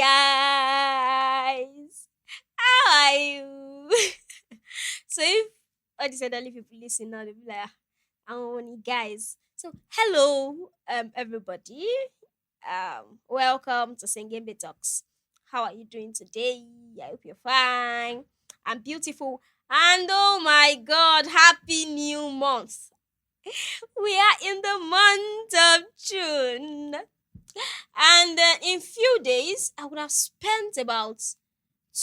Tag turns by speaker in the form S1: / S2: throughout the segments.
S1: guys. How are you? So if all these elderly people listen now, they'll be like, I'm only guys. So hello, everybody. Welcome to Singinbee Talks. How are you doing today? I hope you're fine. I'm beautiful. And oh my God, happy new month. We are in the month of June. And in few days, I would have spent about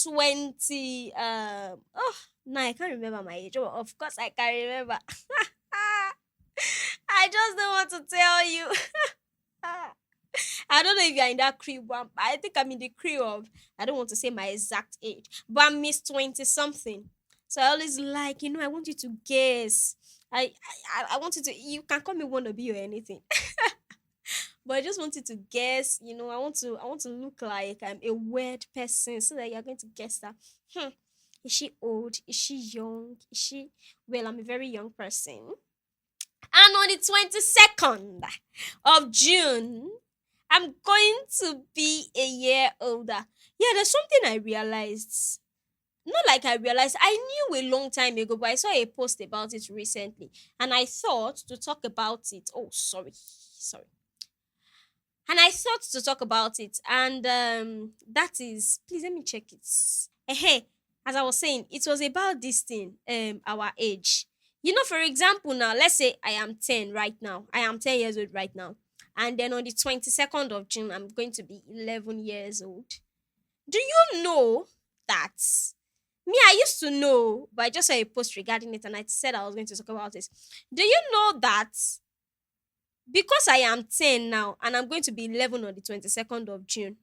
S1: 20 now I can't remember my age. Oh, of course I can remember. I just don't want to tell you. I don't know if you're in that crew, but I think I'm in the crew of, I don't want to say my exact age, but I'm Miss 20 something. So I always like, I want you to guess. I want you to, you can call me wannabe or anything. But I just wanted to guess, I want to look like I'm a weird person so that you're going to guess that. Is she old? Is she young? Is she well, I'm a very young person. And on the 22nd of June, I'm going to be a year older. Yeah, there's something I realized. Not like I realized, I knew a long time ago, but I saw a post about it recently. And I thought to talk about it. Oh, sorry. And I thought to talk about it, and that is, please let me check it. Hey, as I was saying, it was about this thing, our age. For example, now let's say I am 10 right now. I am 10 years old right now, and then on the 22nd of June, I'm going to be 11 years old. Do you know that? Me, I used to know, but I just saw a post regarding it, and I said I was going to talk about this. Do you know that? Because I am 10 now and I'm going to be 11 on the 22nd of June.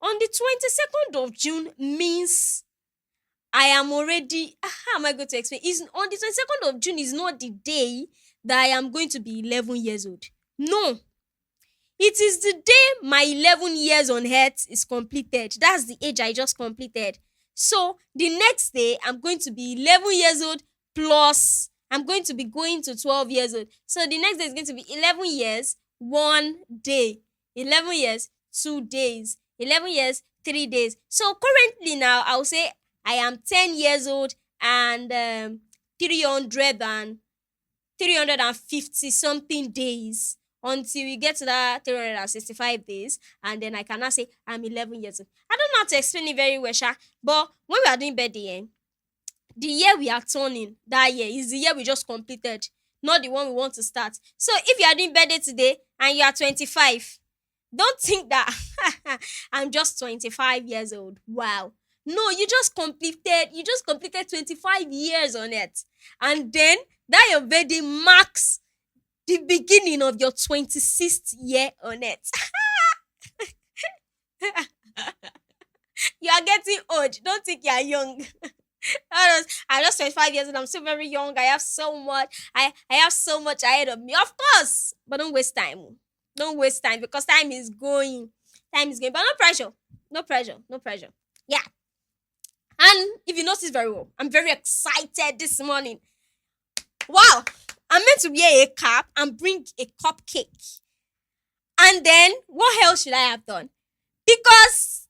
S1: On the 22nd of June means I am already, how am I going to explain? Is on the 22nd of June is not the day that I am going to be 11 years old. No. It is the day my 11 years on earth is completed. That's the age I just completed. So the next day I'm going to be 11 years old plus I'm going to be going to 12 years old. So the next day is going to be 11 years, 1 day. 11 years, 2 days. 11 years, 3 days. So currently now, I'll say I am 10 years old and 300 and 350 something days until we get to that 365 days. And then I can now say I'm 11 years old. I don't know how to explain it very well, but when we are doing birthday, the year we are turning that year is the year we just completed, not the one we want to start. So if you are doing birthday today and you are 25, don't think that I'm just 25 years old. Wow. No, you just completed 25 years on it. And then that your birthday marks the beginning of your 26th year on it. You are getting old. Don't think you are young. I'm just 25 years old. I'm still very young. I have so much. I have so much ahead of me. Of course. But don't waste time. Don't waste time because time is going. Time is going. But no pressure. No pressure. No pressure. Yeah. And if you notice very well, I'm very excited this morning. Wow. I'm meant to wear a cap and bring a cupcake. And then what else should I have done? Because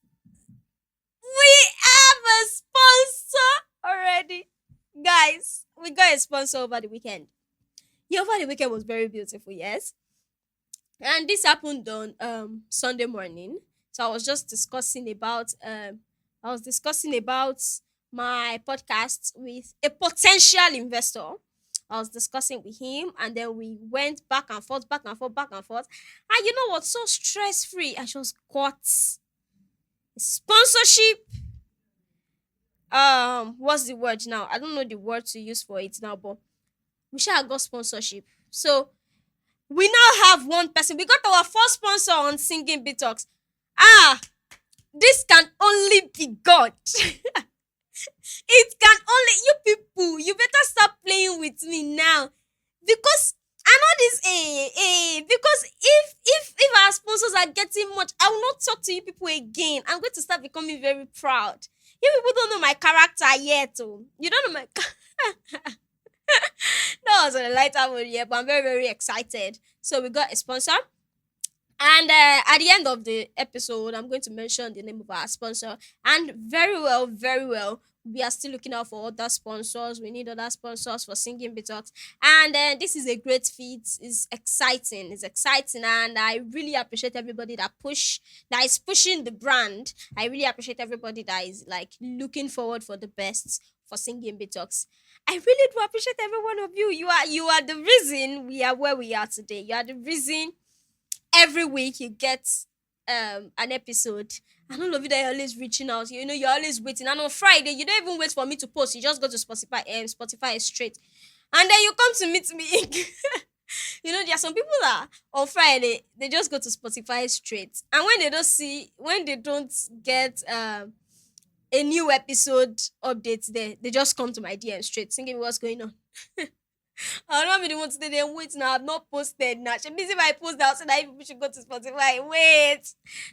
S1: we have a sponsor already. Guys, we got a sponsor over the weekend. Yeah, over the weekend was very beautiful, yes. And this happened on Sunday morning. So I was discussing about my podcast with a potential investor. I was discussing with him, and then we went back and forth, back and forth, back and forth. And you know what? So stress free. I just got sponsorship. What's the word now? I don't know the word to use for it now, but we shall got sponsorship. So we now have one person. We got our first sponsor on Singinbee Talks. This can only be God. It can only, you people, you better stop playing with me now. Because I know this because if our sponsors are getting much, I will not talk to you people again. I'm going to start becoming very proud. You people don't know my character yet. Oh. You don't know my that was on a lighter mood, yeah, but I'm very, very excited. So we got a sponsor. And at the end of the episode, I'm going to mention the name of our sponsor. And very well, we are still looking out for other sponsors. We need other sponsors for Singing Talks. And this is a great feat. It's exciting. It's exciting. And I really appreciate everybody that is pushing the brand. I really appreciate everybody that is like looking forward for the best for Singing Talks. I really do appreciate every one of you. You are the reason we are where we are today. You are the reason every week you get an episode, and all of you that are always reaching out, you're always waiting, and on Friday you don't even wait for me to post, you just go to Spotify straight, and then you come to meet me. There are some people that on Friday they just go to Spotify straight, and when they don't get a new episode update there, they just come to my DM straight, thinking what's going on. I'll not be the one to say then wait now. I've not posted now. She busy if I post that so that people should go to Spotify. Wait.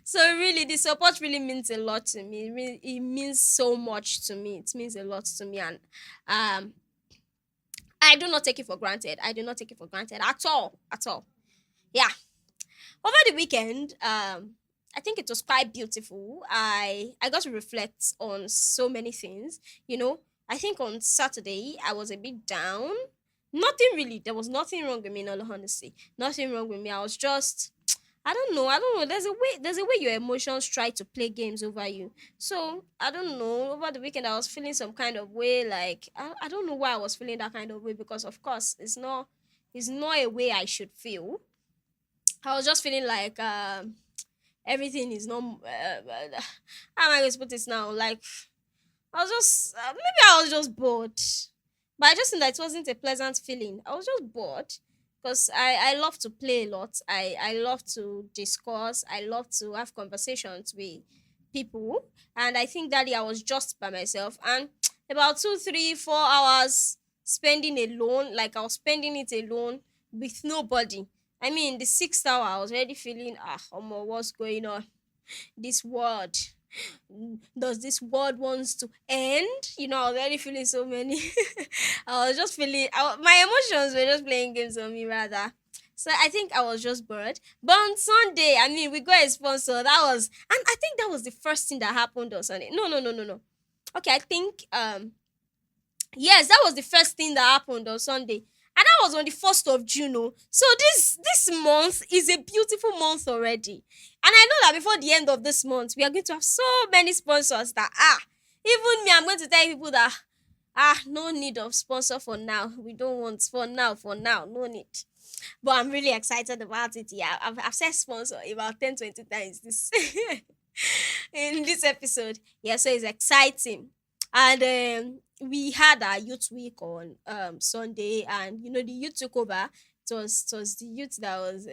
S1: So really the support really means a lot to me. It means so much to me. It means a lot to me, and um I do not take it for granted. I do not take it for granted at all. At all. Yeah. Over the weekend, I think it was quite beautiful. I got to reflect on so many things. You know, I think on Saturday I was a bit down. Nothing really. There was nothing wrong with me in all honesty. Nothing wrong with me. I was just I don't know. There's a way your emotions try to play games over you. So I don't know. Over the weekend I was feeling some kind of way. Like I don't know why I was feeling that kind of way, because of course it's not a way I should feel. I was just feeling like everything is not how am I going to put this now? Like I was just maybe I was just bored. But I just think that it wasn't a pleasant feeling. I was just bored because I love to play a lot. I love to discuss. I love to have conversations with people. And I think that day I was just by myself. And about 2, 3, 4 hours spending alone, like I was spending it alone with nobody. I mean, the sixth hour, I was already feeling, what's going on? This world. Does this world wants to end? I was already feeling so many. I was just feeling my emotions were just playing games on me rather. So I think I was just bored. But on Sunday, I mean, we got a sponsor. And I think that was the first thing that happened on Sunday. No, no, no, no, no. Okay, I think yes, that was the first thing that happened on Sunday. And that was on the 1st of June. Oh. So this month is a beautiful month already. And I know that before the end of this month, we are going to have so many sponsors that even me, I'm going to tell people that no need of sponsor for now. We don't want for now, no need. But I'm really excited about it. Yeah, I've said sponsor about 10, 20 times this in this episode. Yeah, so it's exciting. And we had our youth week on Sunday, and the youth took over. It was the youth that was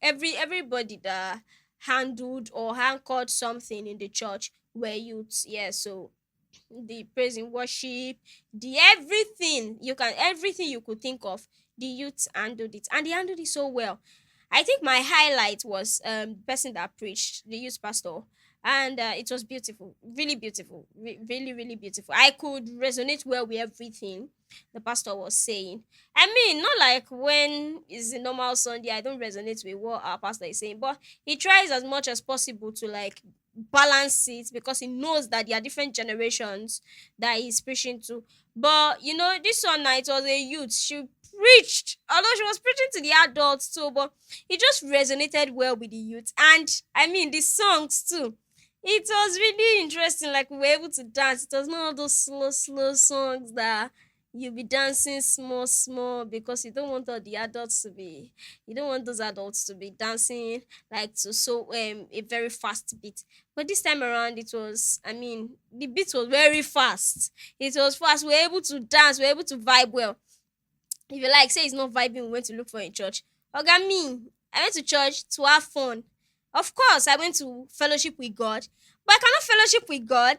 S1: everybody that handled or anchored something in the church were youths. Yeah, so the praise and worship, the everything you could think of, the youths handled it, and they handled it so well. I think my highlight was the person that preached, the youth pastor, and it was beautiful, really beautiful, really really beautiful. I could resonate well with everything the pastor was saying. I mean, not like when it's a normal Sunday, I don't resonate with what our pastor is saying, but he tries as much as possible to like balance it, because he knows that there are different generations that he's preaching to. But this one night was a youth. She preached, although she was preaching to the adults too, but it just resonated well with the youth. And I mean, the songs too. It was really interesting. Like we were able to dance. It was not all those slow songs that you'll be dancing small, small, because you don't want those adults to be dancing like to a very fast beat. But this time around, it was, I mean, the beat was very fast. It was fast. We were able to dance. We were able to vibe well. If you like, say it's not vibing, we went to look for a church. Oga me, I went to church to have fun. Of course, I went to fellowship with God, but I cannot fellowship with God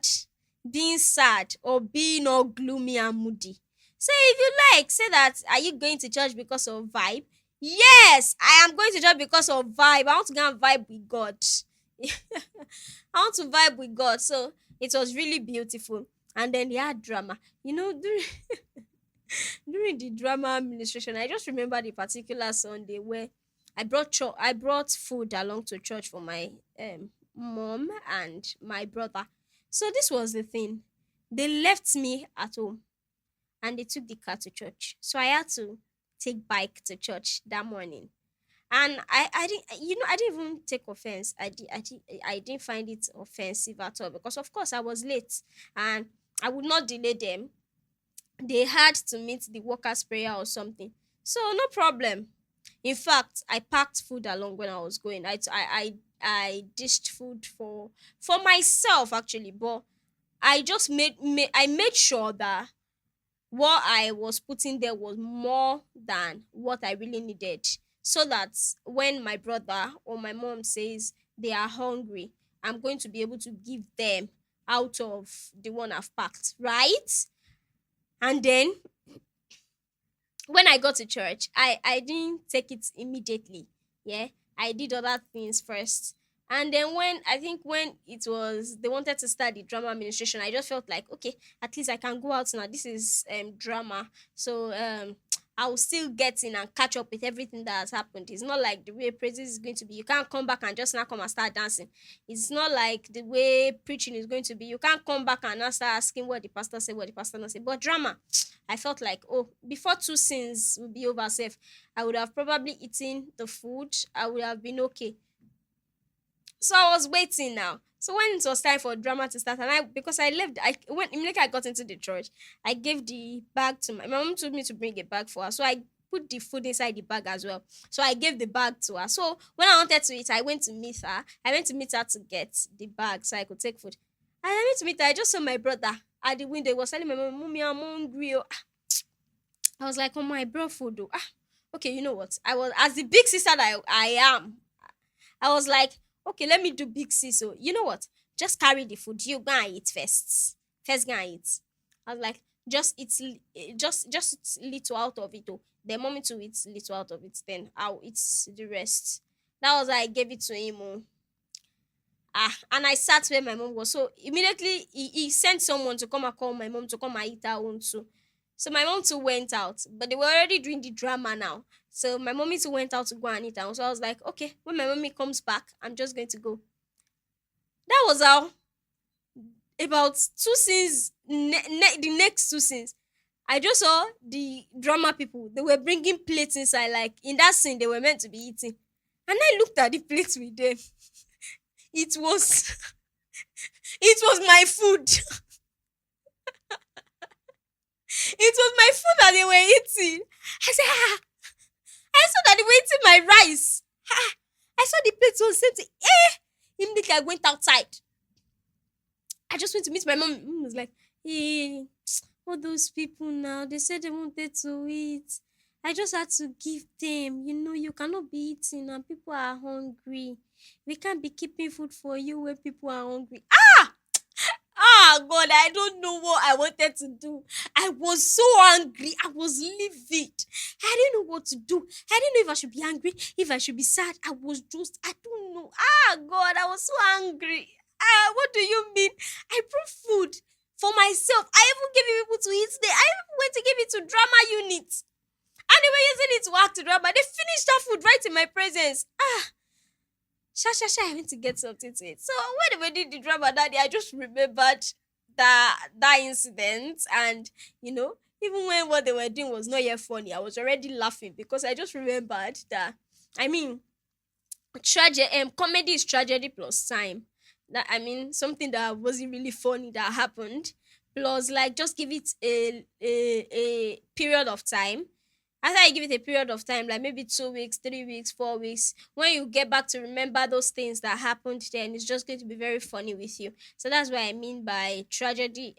S1: being sad or being all gloomy and moody. So if you like, say that, are you going to church because of vibe? Yes, I am going to church because of vibe. I want to go and vibe with God. I want to vibe with God. So it was really beautiful. And then they had drama. During the drama administration, I just remember the particular Sunday where I brought food along to church for my mom and my brother. So this was the thing. They left me at home and they took the car to church. So I had to take bike to church that morning. And I didn't, I didn't even take offense. I didn't find it offensive at all because of course I was late and I would not delay them. They had to meet the workers' prayer or something. So no problem. In fact, I packed food along when I was going. I dished food for myself actually, but I just I made sure that what I was putting there was more than what I really needed. So that when my brother or my mom says they are hungry, I'm going to be able to give them out of the one I've packed, right? And then when I got to church, I didn't take it immediately. Yeah, I did other things first. And then when it was they wanted to start the drama administration, I just felt like okay, at least I can go out now. This is drama, so I'll still get in and catch up with everything that has happened. It's not like the way praises is going to be. You can't come back and just now come and start dancing. It's not like the way preaching is going to be. You can't come back and now start asking what the pastor said, what the pastor not said. But drama, I felt like, oh, before two sins would be over, safe, I would have probably eaten the food. I would have been okay. So I was waiting now. So when it was time for drama to start, and I because I left, I when immediately I got into the church, I gave the bag to my mom told me to bring a bag for her. So I put the food inside the bag as well. So I gave the bag to her. So when I wanted to eat, I went to meet her. I went to meet her to get the bag so I could take food. And I went to meet her. I just saw my brother at the window. He was telling my mom, "Mommy, I'm hungry." Oh." I was like, "Oh my bro, food. Oh. Ah, okay, you know what? I was as the big sister that I am. I was like, okay, let me do big C. So you know what? Just carry the food. You go and eat first. First go and eat. I was like, just eat little out of it. Oh, then mommy to eat little out of it. Then I'll eat the rest. That was how I gave it to him. Oh. Ah, and I sat where my mom was. So immediately he sent someone to come and call my mom to come and eat her own too. So my mom too went out, but they were already doing the drama now. So my mommy too went out to go and eat her own. So I was like, okay, when my mommy comes back, I'm just going to go. That was how about two scenes, the next two scenes. I just saw the drama people. They were bringing plates inside, like in that scene they were meant to be eating. And I looked at the plates with them. It was it was my food. It was my food that they were eating. I said, ah, I saw that they were eating my rice. Ah, I saw the plate was sent to immediately I went outside. I just went to meet my mom. Mom was like, hey, all those people now, they said they wanted to eat. I just had to give them. You know, you cannot be eating and people are hungry. We can't be keeping food for you when people are hungry. Ah, God, I don't know what I wanted to do. I was so angry. I was livid. I didn't know what to do. I didn't know if I should be angry, if I should be sad. I was just, I don't know. Ah, God, I was so angry. Ah, what do you mean? I brought food for myself. I even gave it people to eat there. I even went to give it to drama unit. And they were using it to act drama. They finished that food right in my presence. Ah, I went to get something to eat. So when we did the drama that day, I just remembered that incident, and even when what they were doing was not yet funny, I was already laughing because I just remembered that. I mean, tragedy. Comedy is tragedy plus time. That I mean, something that wasn't really funny that happened, plus like just give it a period of time. After I give it a period of time, like maybe 2 weeks, 3 weeks, 4 weeks, when you get back to remember those things that happened then, it's just going to be very funny with you. So that's what I mean by tragedy.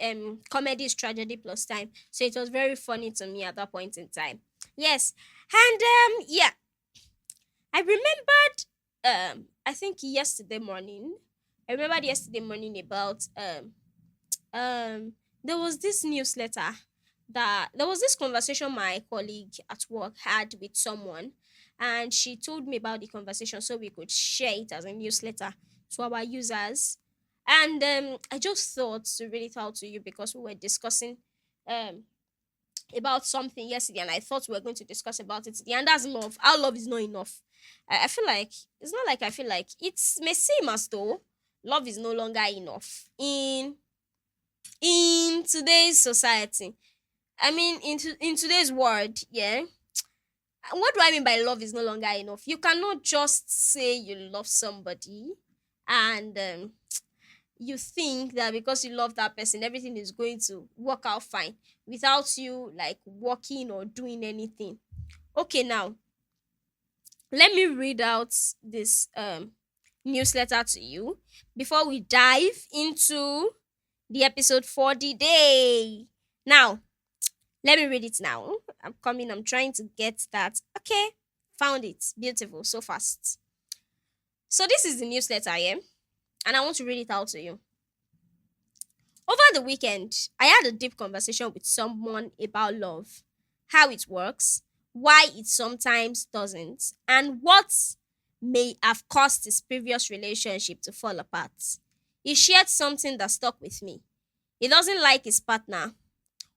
S1: Comedy is tragedy plus time. So it was very funny to me at that point in time. Yes, and yeah, I remembered. I think yesterday morning. I remembered yesterday morning about there was this newsletter that there was this conversation my colleague at work had with someone, and she told me about the conversation so we could share it as a newsletter to our users. And I just thought to read it out to you because we were discussing um about something yesterday, and I thought we were going to discuss about it today, and that's love. How love is not enough. I feel like it's not like I feel like it may seem as though love is no longer enough in today's society. I mean, in today's world, yeah. What do I mean by love is no longer enough? You cannot just say you love somebody and you think that because you love that person, everything is going to work out fine without you like working or doing anything. Okay, now let me read out this newsletter to you before we dive into the episode for the day. Now, let me read it now. I'm coming, I'm trying to get that. Okay, found it. Beautiful, so fast. So, this is the newsletter, yeah, and I want to read it out to you. Over the weekend, I had a deep conversation with someone about love, how it works, why it sometimes doesn't, and what may have caused his previous relationship to fall apart. He shared something that stuck with me. He doesn't like his partner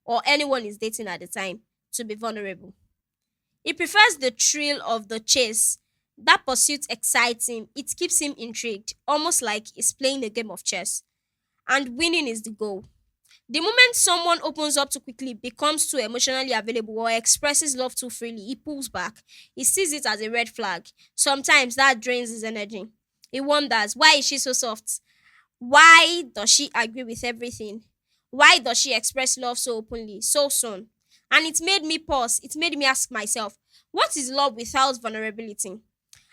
S1: or anyone he's dating at the time to be vulnerable. He prefers the thrill of the chase. That pursuit excites him, it keeps him intrigued, almost like he's playing a game of chess, and winning is the goal. The moment someone opens up too quickly, becomes too emotionally available, or expresses love too freely, he pulls back. He sees it as a red flag. Sometimes that drains his energy. He wonders, why is she so soft? Why does she agree with everything? Why does she express love so openly, so soon? And it made me pause. It made me ask myself, what is love without vulnerability?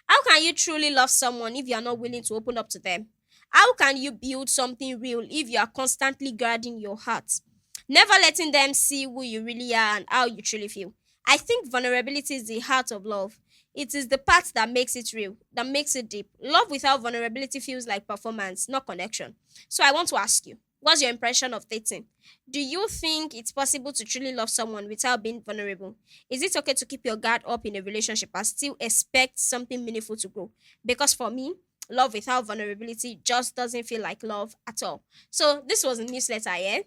S1: How can you truly love someone if you are not willing to open up to them? How can you build something real if you are constantly guarding your heart, never letting them see who you really are and how you truly feel? I think vulnerability is the heart of love. It is the part that makes it real, that makes it deep. Love without vulnerability feels like performance, not connection. So I want to ask you, what's your impression of dating? Do you think it's possible to truly love someone without being vulnerable? Is it okay to keep your guard up in a relationship and still expect something meaningful to grow? Because for me, love without vulnerability just doesn't feel like love at all. So this was a newsletter, yeah?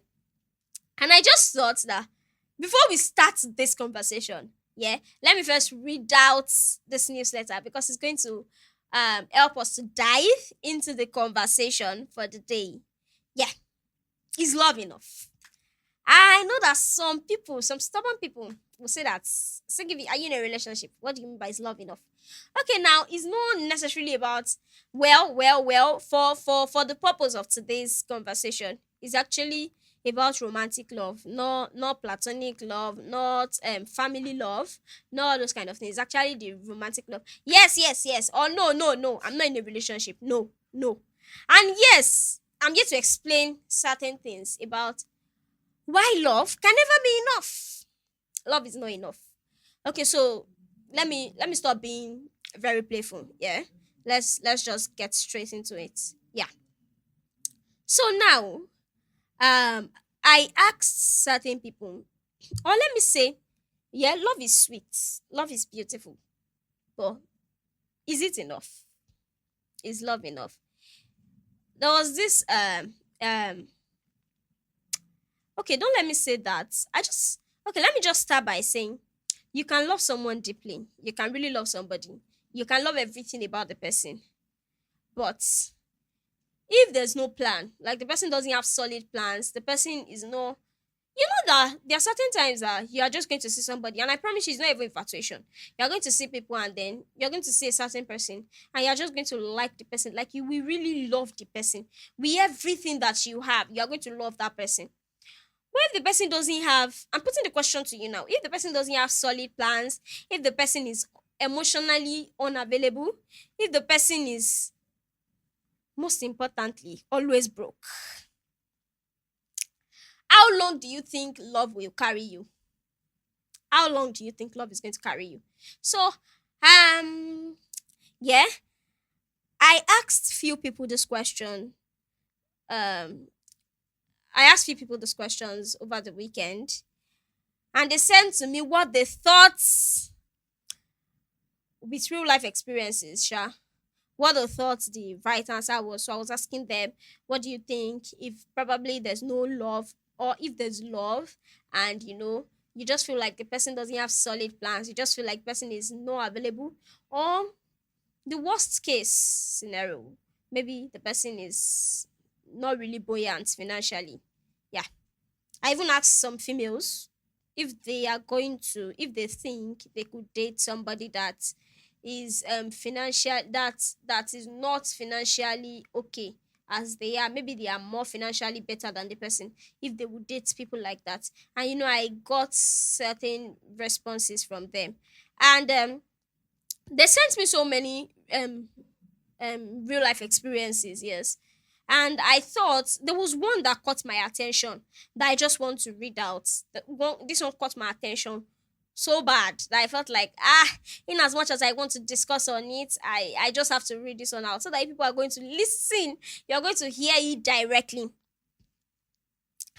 S1: And I just thought that before we start this conversation, yeah, let me first read out this newsletter because it's going to help us to dive into the conversation for the day. Yeah, is love enough? I know that some people, some stubborn people, will say that, Singinbee, are you in a relationship? What do you mean by is love enough? Okay, now it's not necessarily about for the purpose of today's conversation, it's actually about romantic love, not platonic love, not family love, not all those kind of things. It's actually the romantic love. Yes, yes, yes. Or no, no, no. I'm not in a relationship. No, no. And yes, I'm here to explain certain things about why love can never be enough. Love is not enough. Okay, so let me stop being very playful. Yeah, let's just get straight into it. Yeah. So now, I asked certain people, or let me say, yeah, love is sweet, love is beautiful, but is it enough? Is love enough? There was this okay, don't let me say that. Okay, let me just start by saying you can love someone deeply. You can really love somebody. You can love everything about the person. But if there's no plan, like the person doesn't have solid plans, the person is no, you know that there are certain times that you are just going to see somebody, and I promise you, it's not even infatuation. You're going to see people, and then you're going to see a certain person, and you're just going to like the person. Like you will really love the person. With everything that you have, you're going to love that person. What if the person doesn't have, I'm putting the question to you now, if the person doesn't have solid plans, if the person is emotionally unavailable, if the person is, most importantly, always broke, how long do you think love will carry you? How long do you think love is going to carry you? So, yeah, I asked few people this question. Um, I asked few people these questions over the weekend, and they sent to me what they thought with real life experiences, Sha. What they thought the right answer was. So I was asking them, what do you think if probably there's no love, or if there's love and you just feel like the person doesn't have solid plans. You just feel like the person is not available. Or the worst case scenario, maybe the person is not really buoyant financially. Yeah. I even asked some females if they are going to, if they think they could date somebody that is financial, that is not financially okay as they are. Maybe they are more financially better than the person, if they would date people like that. And I got certain responses from them. And they sent me so many real life experiences, yes. And I thought there was one that caught my attention that I just want to read out. This one caught my attention so bad that I felt like, in as much as I want to discuss on it, I just have to read this one out so that if people are going to listen, you're going to hear it directly.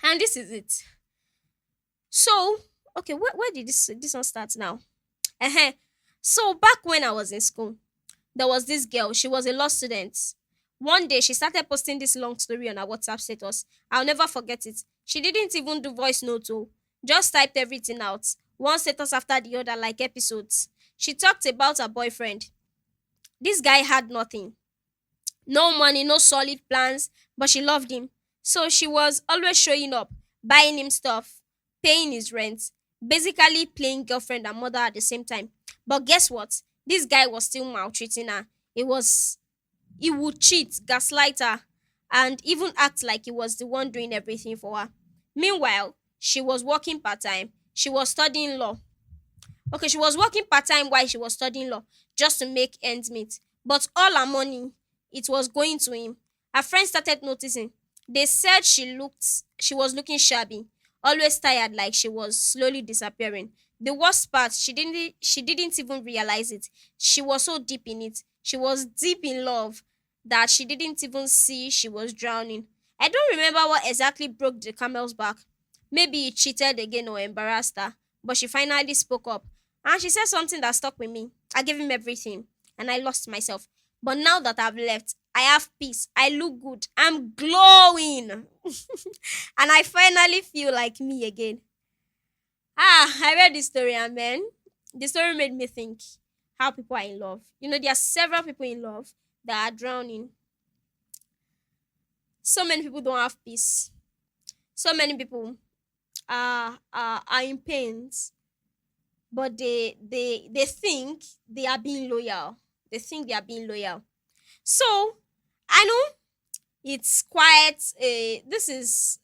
S1: And this is it. So, okay, where did this one start now? uh So back when I was in school, there was this girl. She was a law student. One day, she started posting this long story on her WhatsApp status. I'll never forget it. She didn't even do voice note, oh, just typed everything out, one status after the other, like episodes. She talked about her boyfriend. This guy had nothing, no money, no solid plans, but she loved him. So she was always showing up, buying him stuff, paying his rent, basically playing girlfriend and mother at the same time. But guess what? This guy was still maltreating her. He would cheat, gaslight her, and even act like he was the one doing everything for her. Meanwhile, she was working part time. She was studying law. Okay, she was working part time while she was studying law just to make ends meet. But all her money, it was going to him. Her friends started noticing. They said she was looking shabby, always tired, like she was slowly disappearing. The worst part, she didn't even realize it. She was so deep in it. She was deep in love that she didn't even see she was drowning. I don't remember what exactly broke the camel's back. Maybe he cheated again or embarrassed her, but she finally spoke up. And she said something that stuck with me. I gave him everything and I lost myself. But now that I've left, I have peace. I look good. I'm glowing. And I finally feel like me again. I read this story, and man, the story made me think how people are in love. There are several people in love that are drowning. So many people don't have peace. So many people are in pains, but they think they are being loyal. They think they are being loyal. So I know it's quite this is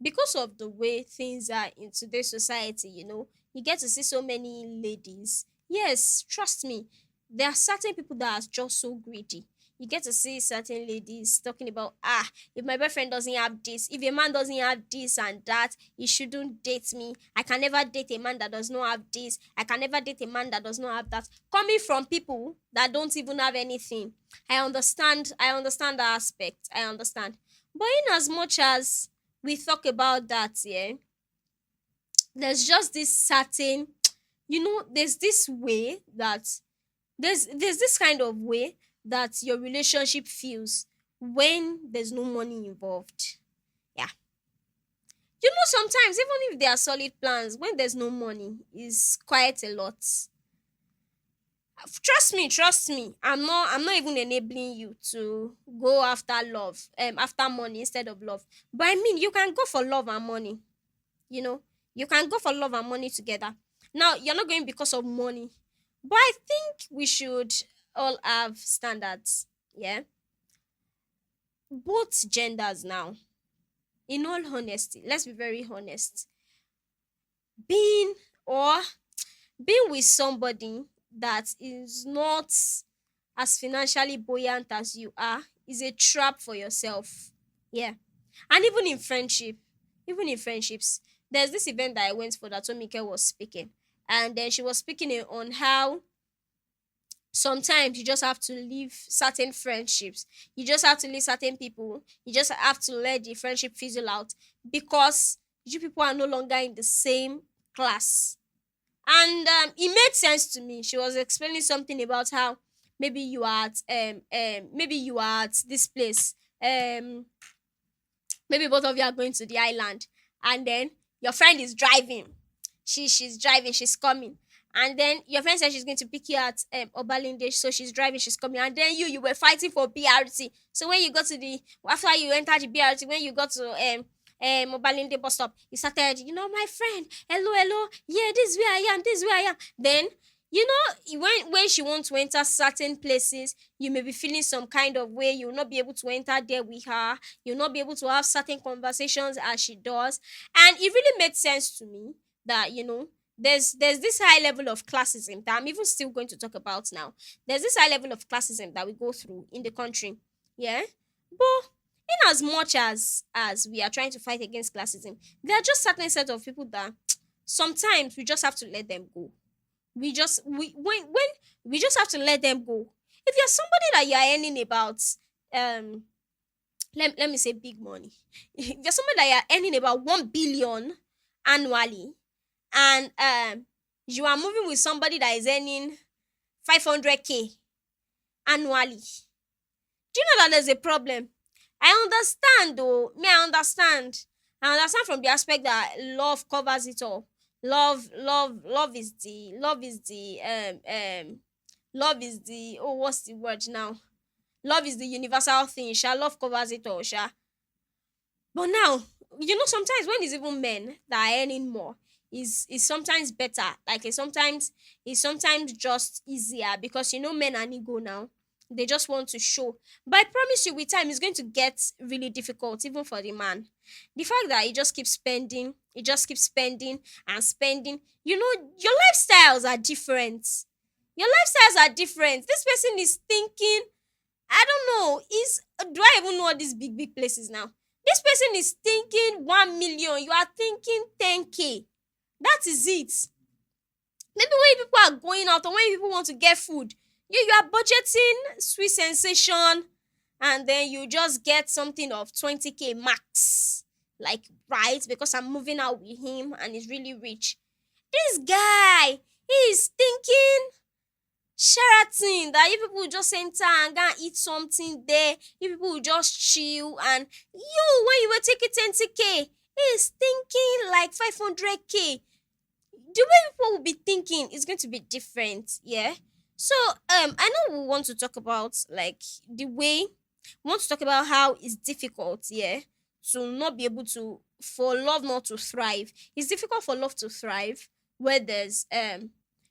S1: because of the way things are in today's society. You get to see so many ladies. Yes, trust me, there are certain people that are just so greedy. You get to see certain ladies talking about, if my boyfriend doesn't have this, if a man doesn't have this and that, he shouldn't date me. I can never date a man that does not have this. I can never date a man that does not have that. Coming from people that don't even have anything. I understand that aspect. I understand. But in as much as we talk about that, yeah, there's just this certain, there's this way that there's this kind of way that your relationship feels when there's no money involved. Yeah. Sometimes even if there are solid plans, when there's no money, is quite a lot. Trust me, I'm not even enabling you to go after love, after money instead of love. But I mean, you can go for love and money. you know you can go for love and money together. Now, you're not going because of money, but I think we should all have standards. Yeah, both genders now, in all honesty, let's be very honest. Being or being with somebody that is not as financially buoyant as you are is a trap for yourself. Yeah. And even in friendships, there's this event that I went for that Tomike was speaking. And then she was speaking on how sometimes you just have to leave certain friendships. You just have to leave certain people. You just have to let the friendship fizzle out because you people are no longer in the same class. And it made sense to me. She was explaining something about how maybe you are at this place. Maybe both of you are going to the island, and then your friend is driving. she's driving, she's coming. And then your friend said she's going to pick you at Obalinde, so she's driving, she's coming. And then you were fighting for BRT. So when you got to the after you entered the BRT, when you got to Obalinde bus stop, you started, my friend, hello, hello, yeah, this is where I am, this is where I am. Then when she wants to enter certain places, you may be feeling some kind of way. You will not be able to enter there with her. You'll not be able to have certain conversations as she does. And it really made sense to me that there's this high level of classism that I'm even still going to talk about now. There's this high level of classism that we go through in the country. Yeah. But in as much as we are trying to fight against classism, there are just certain set of people that sometimes we just have to let them go. When we just have to let them go. If you're somebody that you're earning about let me say big money. If you're somebody that you're earning about 1 billion annually, and you are moving with somebody that is earning 500K annually, do you know that there's a problem? I understand though. I understand. I understand from the aspect that love covers it all. Love is the oh, what's the word now? Love is the universal thing. Sha, love covers it all. Sha. But now, sometimes when it's even men that are earning more, is sometimes better. Like it's sometimes just easier because men are ego now. They just want to show. But I promise you, with time, it's going to get really difficult, even for the man. The fact that he just keeps spending and spending. Your lifestyles are different. Your lifestyles are different. This person is thinking, I don't know, do I even know all these big, big places now? This person is thinking 1 million. You are thinking 10K. That is it. Maybe when people are going out or when people want to get food, you are budgeting sweet sensation, and then you just get something of 20K max. Like, right? Because I'm moving out with him and he's really rich. This guy, he is thinking Sheraton, that if people will just enter and go and eat something there, if people will just chill, and when you were taking 20K, he is thinking like 500K. The way people will be thinking is going to be different, yeah. So I know we want to talk about like the way we want to talk about how it's difficult, yeah, to not be able to for love not to thrive. It's difficult for love to thrive where there's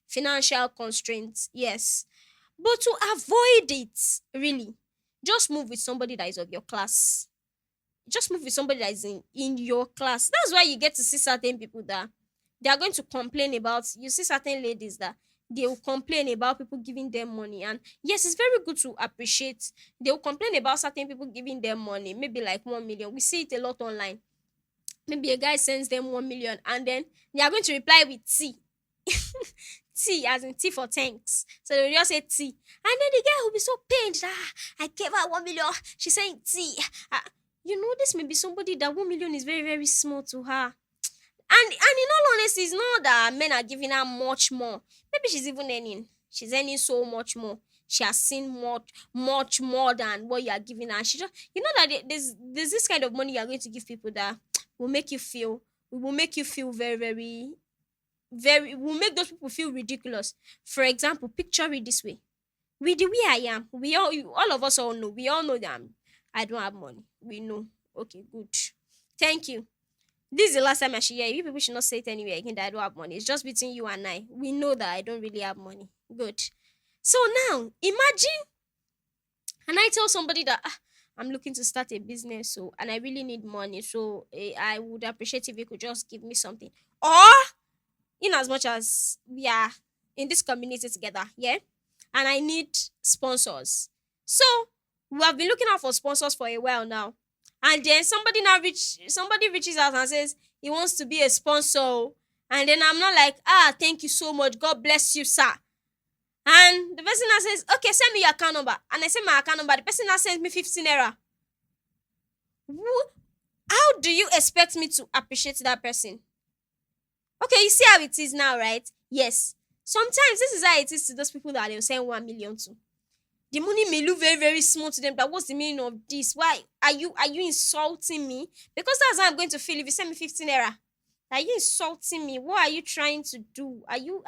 S1: financial constraints, yes. But to avoid it, really, just move with somebody that is of your class. Just move with somebody that is in your class. That's why you get to see certain people that they are going to complain about. You see certain ladies that they will complain about people giving them money. And yes, it's very good to appreciate. They will complain about certain people giving them money, maybe like 1 million. We see it a lot online. Maybe a guy sends them 1 million and then they are going to reply with T. T as in T for thanks. So they will just say T. And then the guy will be so pained. I gave her 1 million. She's saying T. This may be somebody that 1 million is very, very small to her. And in all honesty, it's not that men are giving her much more. Maybe she's earning so much more. She has seen much more than what you are giving her. She just, that there's this kind of money you are going to give people that will make you feel, very, very, very, will make those people feel ridiculous. For example, picture it this way. With the way I am, all of us all know. We all know that I don't have money. We know. Okay, good. Thank you. This is the last time I should hear you. People should not say it anywhere again that I don't have money. It's just between you and I. We know that I don't really have money. Good. So now, imagine, and I tell somebody that I'm looking to start a business, and I really need money. So I would appreciate if you could just give me something. Or, in as much as we are in this community together, yeah, and I need sponsors. So we have been looking out for sponsors for a while now. And then somebody reaches out and says he wants to be a sponsor. And then I'm not like, thank you so much. God bless you, sir. And the person now says, okay, send me your account number. And I send my account number. The person now sends me 15 naira. How do you expect me to appreciate that person? Okay, you see how it is now, right? Yes. Sometimes this is how it is to those people that they'll send 1 million to. The money may look very, very small to them, but what's the meaning of this? Why are you insulting me? Because that's how I'm going to feel if you send me 15 naira. Are you insulting me? What are you trying to do? Are you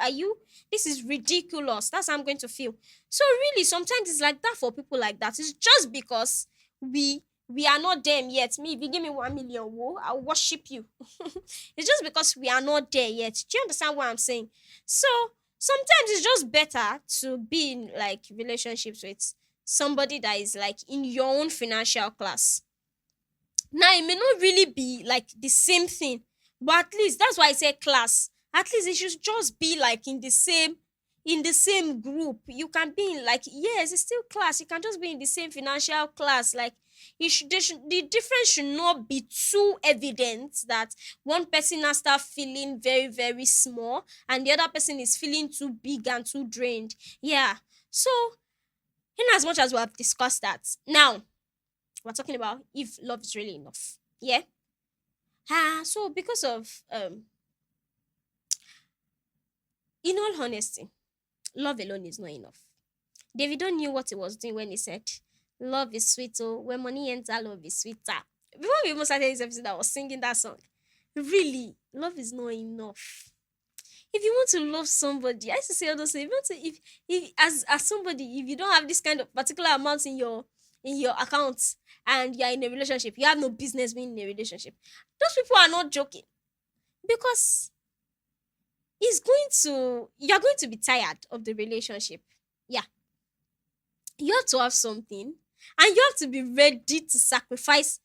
S1: this is ridiculous. That's how I'm going to feel. So really sometimes it's like that for people like that. It's just because we are not them yet. Me, if you give me 1 million, whoa, I'll worship you. It's just because we are not there yet. Do you understand what I'm saying? So sometimes it's just better to be in like relationships with somebody that is like in your own financial class. Now it may not really be like the same thing, but at least that's why I say class. At least it should just be like in the same group. You can be in like, yes, it's still class. You can just be in the same financial class. Like the difference should not be too evident that one person has start feeling very, very small and the other person is feeling too big and too drained. Yeah. So in as much as we have discussed that, now we're talking about if love is really enough. Yeah. So because of in all honesty, love alone is not enough. Davido knew what he was doing when he said, "Love is sweet, oh, when money enter, love is sweeter." Before we even started this episode, I was singing that song. Really, love is not enough. If you want to love somebody, I used to say all those things. If you want to, if as somebody, if you don't have this kind of particular amount in your account and you're in a relationship, you have no business being in a relationship. Those people are not joking because you're going to be tired of the relationship. Yeah, you have to have something and you have to be ready to sacrifice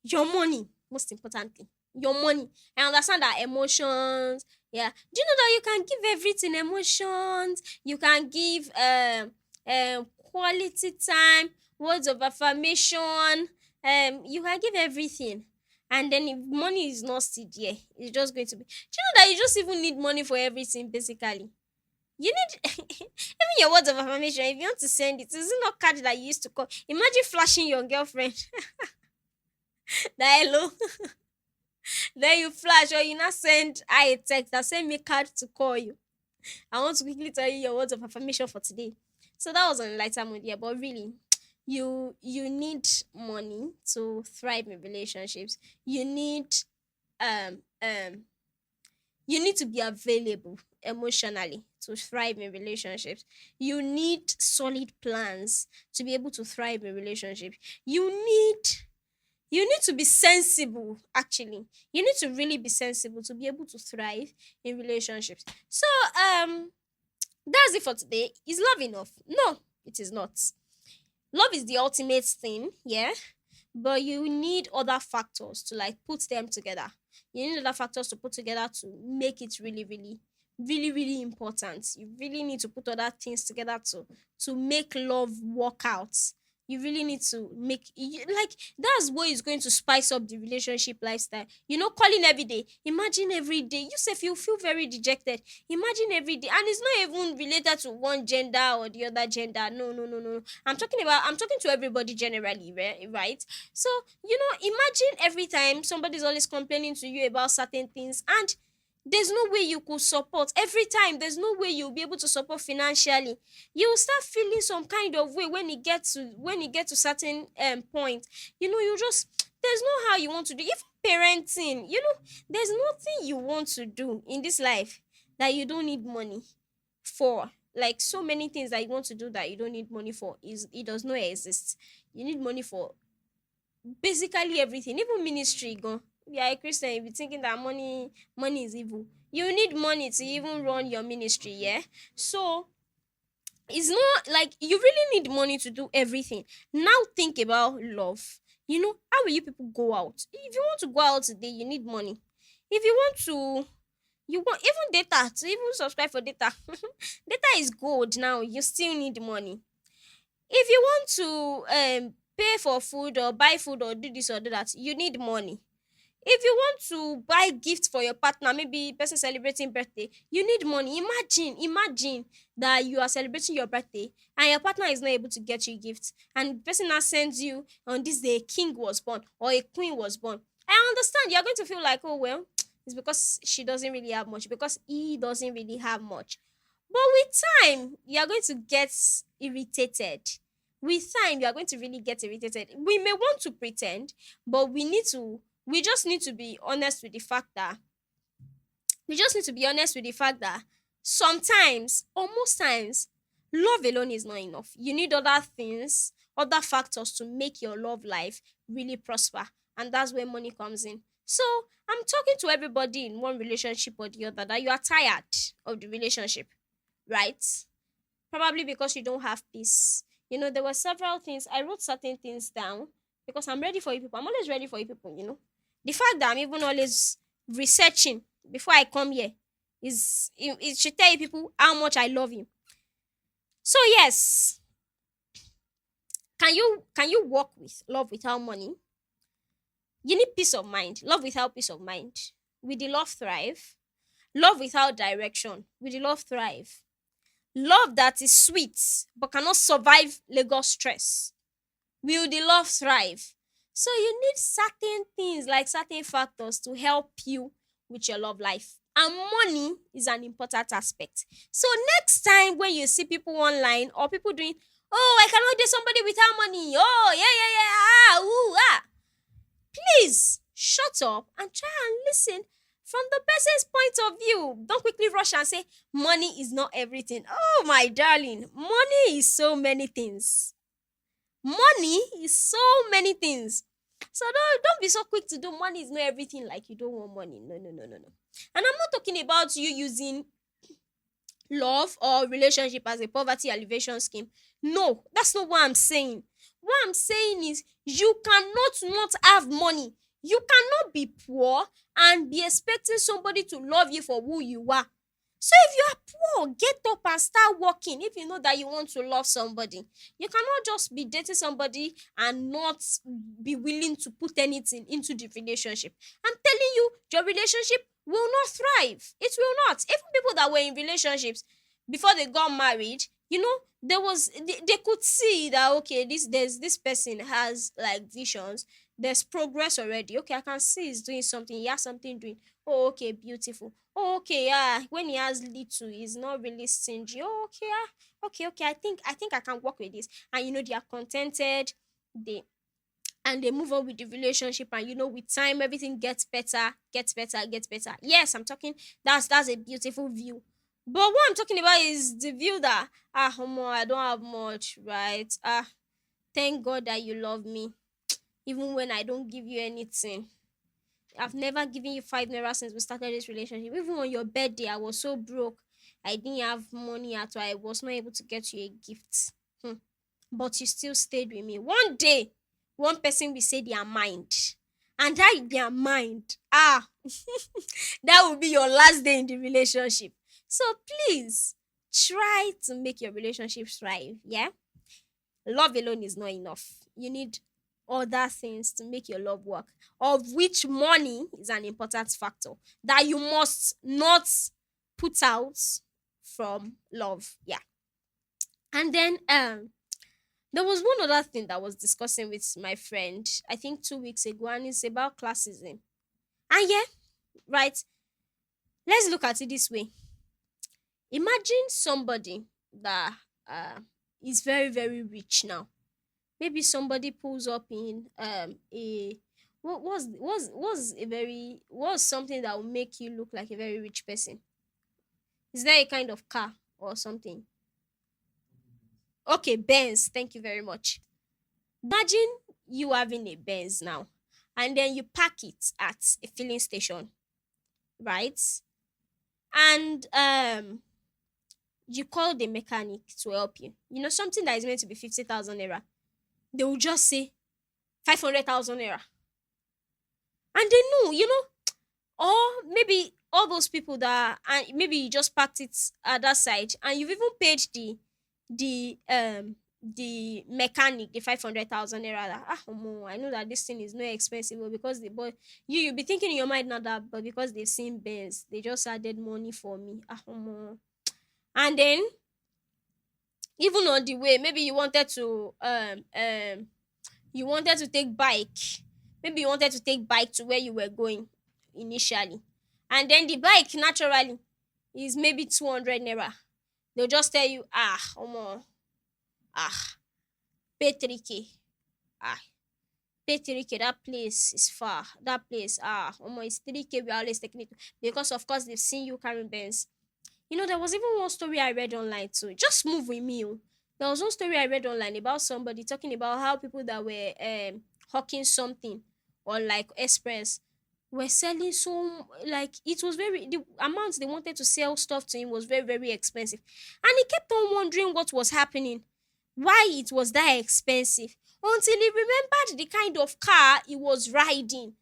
S1: your money, most importantly your money. I understand that emotions, yeah, do you know that you can give everything, emotions, you can give quality time, words of affirmation, you can give everything, and then if money is not still there, it's just going to be, do you know that you just even need money for everything basically? You need even your words of affirmation. If you want to send it, is it not card that you used to call? Imagine flashing your girlfriend that hello. Then you flash or you not send I a text that send me card to call you. I want to quickly tell you your words of affirmation for today. So that was on a lighter mood, yeah. But really, you need money to thrive in relationships. Um um you need to be available emotionally to thrive in relationships. You need solid plans to be able to thrive in relationships. You need to be sensible, actually. You need to really be sensible to be able to thrive in relationships. So that's it for today. Is love enough? No, it is not. Love is the ultimate thing, yeah, but you need other factors to like put them together. You need other factors to put together to make it really, really, really, really important. You really need to put other things together to make love work out. You really need to like that's what is going to spice up the relationship lifestyle. Calling every day. Imagine every day. You say you feel very dejected. Imagine every day, and it's not even related to one gender or the other gender. No, no, no, no. I'm talking to everybody generally, right? So imagine every time somebody's always complaining to you about certain things, and there's no way you could support every time. There's no way you'll be able to support financially. You will start feeling some kind of way when you get to certain point. You just there's no how you want to do even parenting. There's nothing you want to do in this life that you don't need money for. Like so many things that you want to do that you don't need money for, is it does not exist. You need money for basically everything, even ministry. Go, you are a Christian, you be thinking that money is evil. You need money to even run your ministry, yeah. So it's not like you really need money to do everything. Now think about love. How will you people go out? If you want to go out today, you need money. If you want to, you want even data to even subscribe for data. Data is gold now. You still need money. If you want to pay for food or buy food or do this or do that, you need money. If you want to buy gifts for your partner, maybe person celebrating birthday, you need money. Imagine that you are celebrating your birthday and your partner is not able to get you gifts, and the person now sends you on this day a king was born or a queen was born. I understand you're going to feel like, oh well, it's because she doesn't really have much, because he doesn't really have much. But with time, you're going to get irritated. With time, you are going to really get irritated. We may want to pretend, but we just need to be honest with the fact that We just need to be honest with the fact that sometimes, or most times, love alone is not enough. You need other things, other factors to make your love life really prosper. And that's where money comes in. So I'm talking to everybody in one relationship or the other that you are tired of the relationship, right? Probably because you don't have peace. There were several things. I wrote certain things down because I'm ready for you people. I'm always ready for you people. The fact that I'm even always researching before I come here it should tell you people how much I love you. So yes, can you work with love without money? You need peace of mind. Love without peace of mind. Will the love thrive? Love without direction. Will the love thrive? Love that is sweet but cannot survive Lagos stress. Will the love thrive? So you need certain things, like certain factors, to help you with your love life. And money is an important aspect. So next time when you see people online or people doing, oh, I cannot date somebody without money. Oh, yeah, yeah, yeah. Ah, ooh, ah. Please shut up and try and listen from the person's point of view. Don't quickly rush and say, money is not everything. Oh, my darling, money is so many things. Money is so many things. So don't be so quick to do money is not everything, like you don't want money. No, no, no, no, no. And I'm not talking about you using love or relationship as a poverty alleviation scheme. No, that's not what I'm saying. What I'm saying is you cannot not have money. You cannot be poor and be expecting somebody to love you for who you are. So if you are poor, get up and start working. If you know that you want to love somebody, you cannot just be dating somebody and not be willing to put anything into the relationship. I'm telling you, your relationship will not thrive. It will not. Even people that were in relationships before they got married, they could see that, okay, this person has like visions. There's progress already. Okay, I can see he's doing something. He has something doing. Oh, okay, beautiful. Oh, okay, yeah. When he has little, he's not really stingy. Oh, okay, okay, okay. I think I can work with this. And they are contented. They move on with the relationship, and with time everything gets better, gets better, gets better. Yes, I'm talking. That's a beautiful view. But what I'm talking about is the view that, homo, I don't have much, right? Thank God that you love me even when I don't give you anything. I've never given you 5 naira since we started this relationship. Even on your birthday, I was so broke. I didn't have money at all. I was not able to get you a gift. But you still stayed with me. One day, one person will say their mind. And that their mind, that will be your last day in the relationship. So please, try to make your relationship thrive. Yeah? Love alone is not enough. You need other things to make your love work, of which money is an important factor that you must not put out from love. Yeah. And then there was one other thing that I was discussing with my friend, I think 2 weeks ago, and it's about classism. And yeah, right. Let's look at it this way. Imagine somebody that is very, very rich now. Maybe somebody pulls up in a what's something that will make you look like a very rich person? Is there a kind of car or something? Okay, Benz. Thank you very much. Imagine you having a Benz now, and then you park it at a filling station, right? And you call the mechanic to help you. Something that is meant to be 50,000 naira, they will just say 500,000 naira. And they know. Or maybe all those people that, and maybe you just parked it at that side, and you've even paid the mechanic the 500,000 naira. Omo, I know that this thing is not expensive, but because but you'll be thinking in your mind now that, but because they've seen Benz, they just added money for me. Omo. And then even on the way, maybe you wanted to take bike. Maybe you wanted to take bike to where you were going initially. And then the bike naturally is maybe 200 naira. They'll just tell you, omo, pay 3K. Ah, pay 3K, that place is far. That place, almost it's 3K, we are always taking it. Because of course they've seen you carrying Benz. There was even one story I read online too. Just move with me. Oh. There was one story I read online about somebody talking about how people that were hawking something or like express were selling so, like, it was very, the amount they wanted to sell stuff to him was very, very expensive. And he kept on wondering what was happening, why it was that expensive, until he remembered the kind of car he was riding.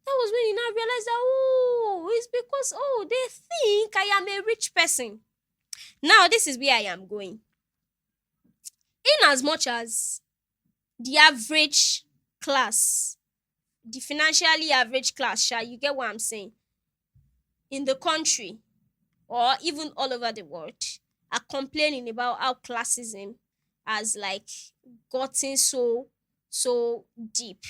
S1: That was when he now realized that, oh, it's because, oh, they think I am a rich person. Now, this is where I am going. In as much as the average class, the financially average class, you get what I'm saying, in the country or even all over the world, are complaining about how classism has like gotten so deep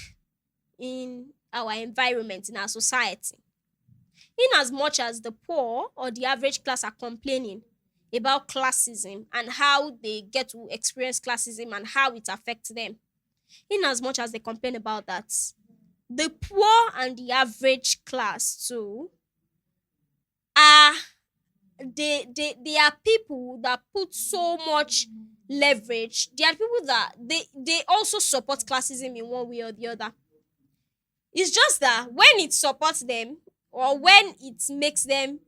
S1: in our environment, in our society. In as much as the poor or the average class are complaining about classism and how they get to experience classism and how it affects them, in as much as they complain about that, the poor and the average class too are, they are people that put so much leverage. They are people that they also support classism in one way or the other. It's just that when it supports them, or when it makes them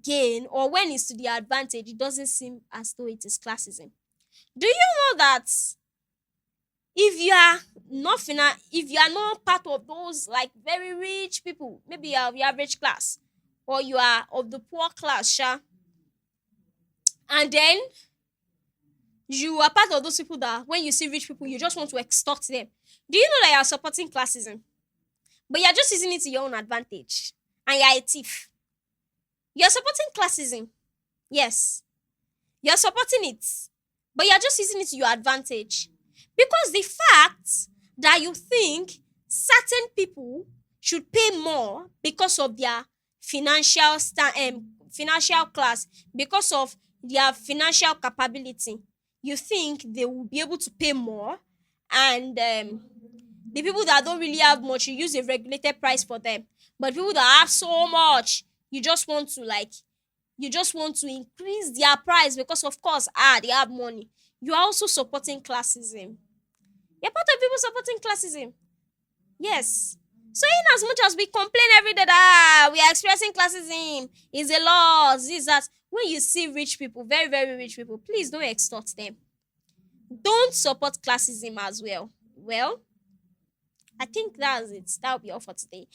S1: gain, or when it's to their advantage, it doesn't seem as though it is classism. Do you know that if you are if you are not part of those like very rich people, maybe you are of the average class, or you are of the poor class, and then you are part of those people that when you see rich people, you just want to extort them. Do you know that you are supporting classism? But you're just using it to your own advantage. And you're a thief. You're supporting classism. Yes. You're supporting it. But you're just using it to your advantage. Because the fact that you think certain people should pay more because of their financial class, because of their financial capability, you think they will be able to pay more, and the people that don't really have much, you use a regulated price for them. But people that have so much, you just want to increase their price because of course they have money. You are also supporting classism. You're part of people supporting classism. Yes. So in as much as we complain every day that we are experiencing classism, is a loss, this, that, when you see rich people, very, very rich people, please don't extort them. Don't support classism as well. Well, I think that's it. That'll be all for today.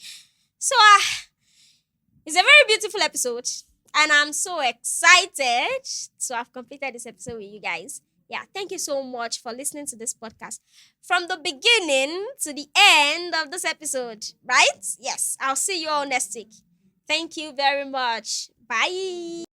S1: So it's a very beautiful episode, and I'm so excited to have completed this episode with you guys. Yeah, thank you so much for listening to this podcast from the beginning to the end of this episode, right? Yes, I'll see you all next week. Thank you very much. Bye.